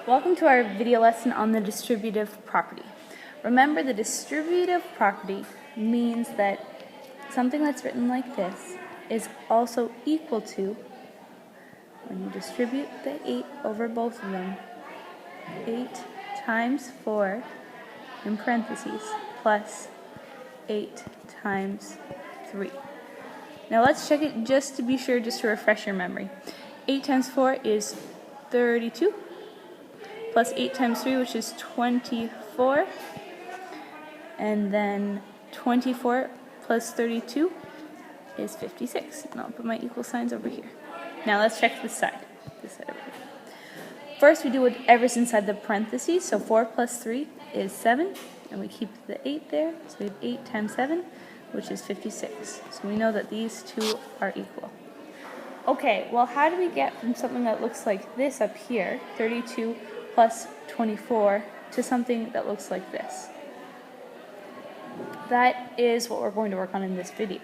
Welcome to our video lesson on the distributive property. Remember, the distributive property means that something that's written like this is also equal to, when you distribute the 8 over both of them, 8 times 4 in parentheses plus 8 times 3. Now let's check it just to be sure, just to refresh your memory. 8 times 4 is 32. Plus 8 times 3, which is 24. And then 24 plus 32 is 56. And I'll put my equal signs over here. Now let's check this side over here. First, we do whatever's inside the parentheses. So 4 plus 3 is 7. And we keep the 8 there. So we have 8 times 7, which is 56. So we know that these two are equal. Okay, well, how do we get from something that looks like this up here, 32 plus 24, to something that looks like this? That is what we're going to work on in this video.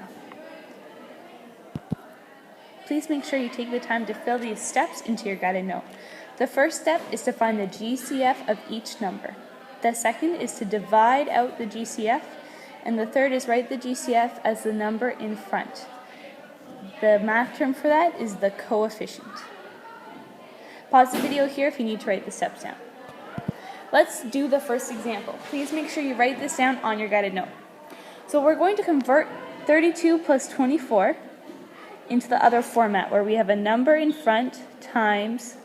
Please make sure you take the time to fill these steps into your guided note. The first step is to find the GCF of each number. The second is to divide out the GCF, and the third is write the GCF as the number in front. The math term for that is the coefficient. Pause the video here if you need to write the steps down. Let's do the first example. Please make sure you write this down on your guided note. So we're going to convert 32 plus 24 into the other format where we have a number in front times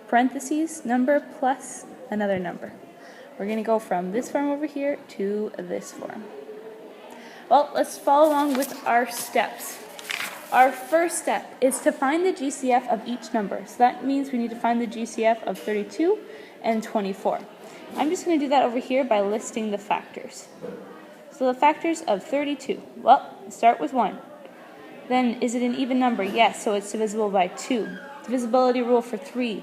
parentheses number plus another number. We're going to go from this form over here to this form. Well, let's follow along with our steps. Our first step is to find the GCF of each number. So that means we need to find the GCF of 32 and 24. I'm just going to do that over here by listing the factors. So the factors of 32. Well, start with 1. Then, is it an even number? Yes, so it's divisible by 2. Divisibility rule for 3.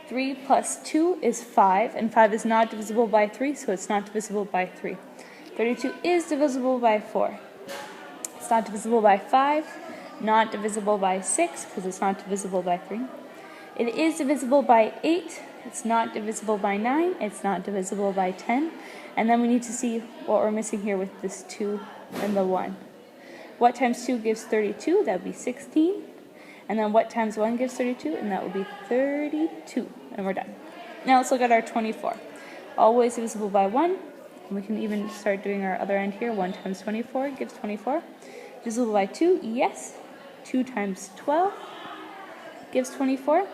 3 plus 2 is 5, and 5 is not divisible by 3, so it's not divisible by 3. 32 is divisible by 4. It's not divisible by 5. Not divisible by 6 because it's not divisible by 3. It is divisible by 8. It's not divisible by 9. It's not divisible by 10. And then we need to see what we're missing here with this 2 and the 1. What times 2 gives 32? That would be 16. And then what times 1 gives 32? And that would be 32. And we're done. Now let's look at our 24. Always divisible by 1. And we can even start doing our other end here. 1 times 24 gives 24. Divisible by 2? Yes. 2 times 12 gives 24.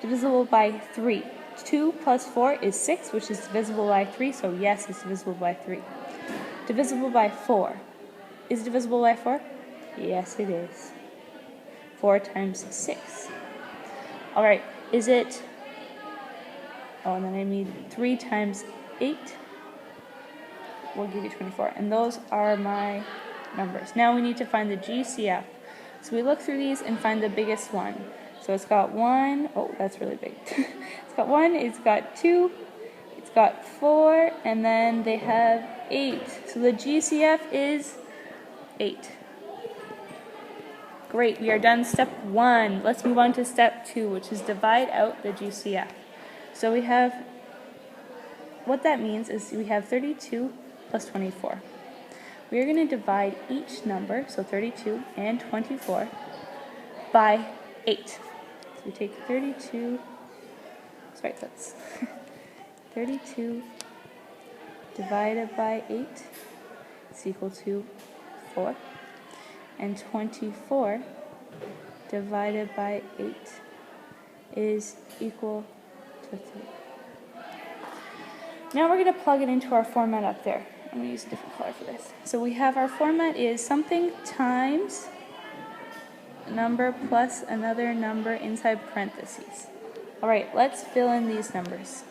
Divisible by 3. 2 plus 4 is 6, which is divisible by 3, so yes, it's divisible by 3. Divisible by 4. Is it divisible by 4? Yes, it is. 4 times 6. Alright, is it... Oh, and then I need 3 times 8. We'll give you 24. And those are my numbers. Now we need to find the GCF. So we look through these and find the biggest one. So it's got 1, oh, that's really big. It's got 1, it's got 2, it's got 4, and then they have 8. So the GCF is 8. Great, we are done step 1. Let's move on to step 2, which is divide out the GCF. So we have, what that means is we have 32 plus 24. We are going to divide each number, so 32 and 24, by 8. So we take 32, sorry, that's 32 divided by 8 is equal to 4, and 24 divided by 8 is equal to 3. Now we're going to plug it into our format up there. I'm going to use a different color for this. So we have our format is something times a number plus another number inside parentheses. Alright, let's fill in these numbers.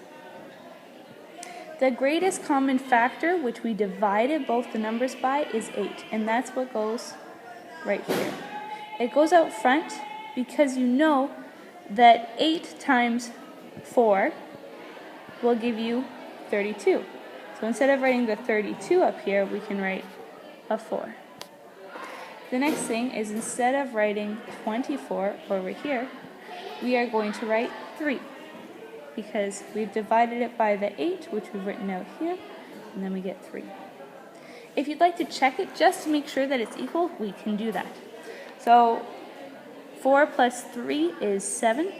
The greatest common factor, which we divided both the numbers by, is 8. And that's what goes right here. It goes out front because you know that 8 times 4 will give you 32. So instead of writing the 32 up here, we can write a 4. The next thing is instead of writing 24 over here, we are going to write 3. because we've divided it by the 8, which we've written out here, and then we get 3. If you'd like to check it just to make sure that it's equal, we can do that. So 4 plus 3 is 7.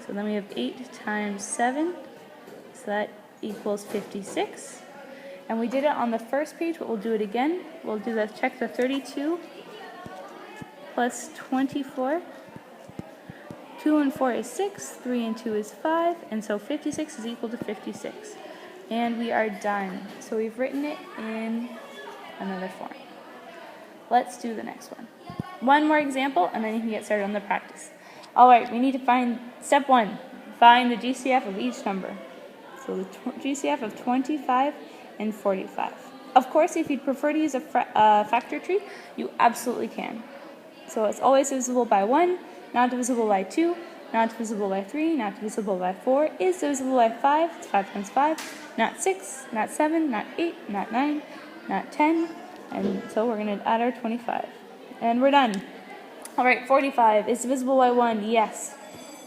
So then we have 8 times 7, so that equals 56. And we did it on the first page, but we'll do it again. We'll do the check the 32 plus 24. 2 and 4 is 6, 3 and 2 is 5, and so 56 is equal to 56. And we are done. So we've written it in another form. Let's do the next one. One more example, and then you can get started on the practice. Alright, we need to find, step 1, find the GCF of each number. So the GCF of 25 and 45. Of course, if you'd prefer to use a factor tree, you absolutely can. So it's always divisible by 1, not divisible by 2, not divisible by 3, not divisible by 4, is divisible by 5, it's 5 times 5, not 6, not 7, not 8, not 9, not 10, and so we're going to add our 25. And we're done. Alright, 45 is divisible by 1, yes.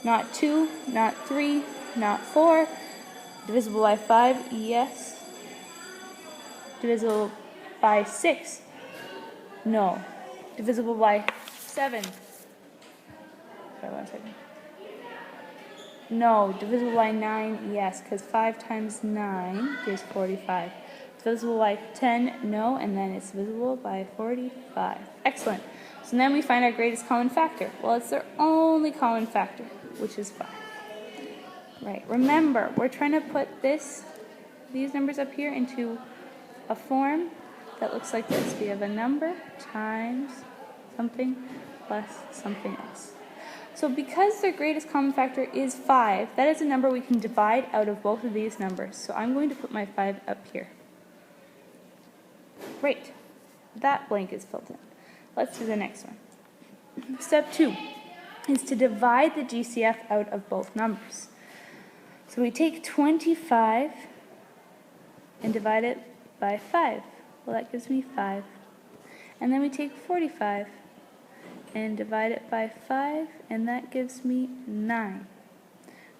Not 2, not 3, not 4, divisible by 5, yes. Divisible by 6, no. Divisible by 7. Sorry, 1 second. No, divisible by 9, yes, because 5 times 9 gives 45. Divisible by 10, no, and then it's divisible by 45. Excellent. So then we find our greatest common factor. Well, it's their only common factor, which is 5. Right, remember, we're trying to put these numbers up here into a form that looks like this. We have a number times something plus something else. So because their greatest common factor is 5, that is a number we can divide out of both of these numbers. So I'm going to put my 5 up here. Great. That blank is filled in. Let's do the next one. Step 2 is to divide the GCF out of both numbers. So we take 25 and divide it by 5. Well, that gives me 5. And then we take 45 and divide it by 5, and that gives me 9.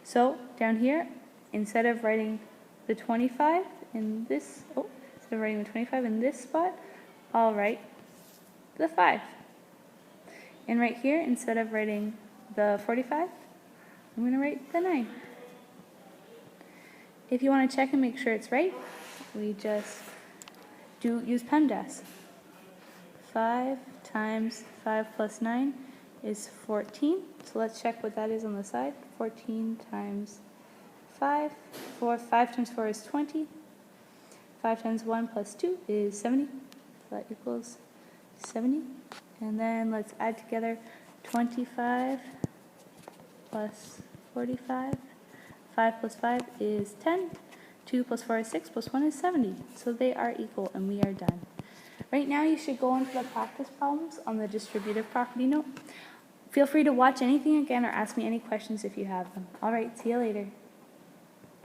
So down here, instead of writing the 25 in this, instead of writing the 25 in this spot, I'll write the 5. And right here, instead of writing the 45, I'm going to write the 9. If you want to check and make sure it's right, we just use PEMDAS. 5 times 5 plus 9 is 14. So let's check what that is on the side. 14 times 5. 5 times 4 is 20. 5 times 1 plus 2 is 70. So that equals 70. And then let's add together 25 plus 45. 5 plus 5 is 10. 2 plus 4 is 6, plus 1 is 70. So they are equal, and we are done. Right now you should go on to the practice problems on the distributive property note. Feel free to watch anything again or ask me any questions if you have them. Alright, see you later.